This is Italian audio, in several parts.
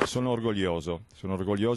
Sono orgoglioso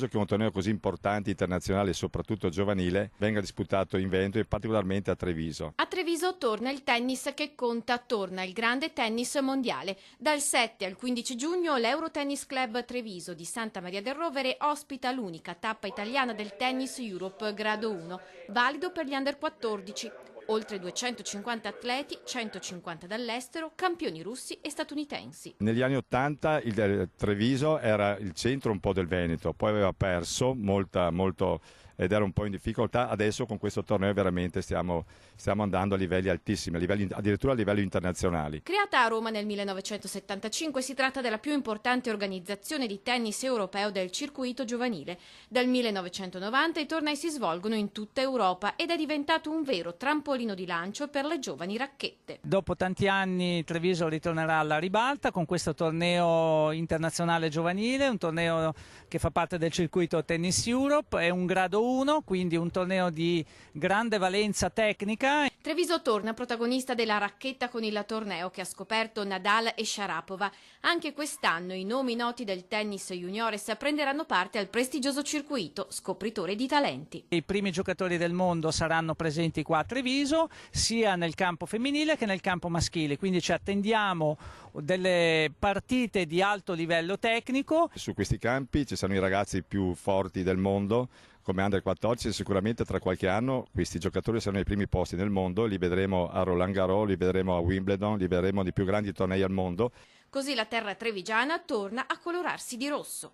che un torneo così importante, internazionale e soprattutto giovanile venga disputato in Veneto e particolarmente a Treviso. A Treviso torna il tennis che conta, torna il grande tennis mondiale. Dal 7 al 15 giugno l'Eurotennis Club Treviso di Santa Maria del Rovere ospita l'unica tappa italiana del Tennis Europe grado 1, valido per gli under 14. Oltre 250 atleti, 150 dall'estero, campioni russi e statunitensi. Negli anni *80 il Treviso era il centro un po' del Veneto, poi aveva perso molto ed era un po' in difficoltà. Adesso con questo torneo veramente stiamo andando a livelli altissimi, addirittura a livelli internazionali. Creata a Roma nel 1975, si tratta della più importante organizzazione di tennis europeo del circuito giovanile. Dal 1990 i tornei si svolgono in tutta Europa ed è diventato un vero trampolino di lancio per le giovani racchette. Dopo tanti anni Treviso ritornerà alla ribalta con questo torneo internazionale giovanile, un torneo che fa parte del circuito Tennis Europe, è un grado 1, quindi un torneo di grande valenza tecnica. Treviso torna protagonista della racchetta con il torneo che ha scoperto Nadal e Sharapova. Anche quest'anno i nomi noti del tennis juniores prenderanno parte al prestigioso circuito, scopritore di talenti. I primi giocatori del mondo saranno presenti qua a Treviso, sia nel campo femminile che nel campo maschile, quindi ci attendiamo delle partite di alto livello tecnico. Su questi campi ci saranno i ragazzi più forti del mondo, come Under 14, e sicuramente tra qualche anno questi giocatori saranno ai primi posti nel mondo, li vedremo a Roland Garros, li vedremo a Wimbledon, li vedremo nei più grandi tornei al mondo. Così la terra trevigiana torna a colorarsi di rosso.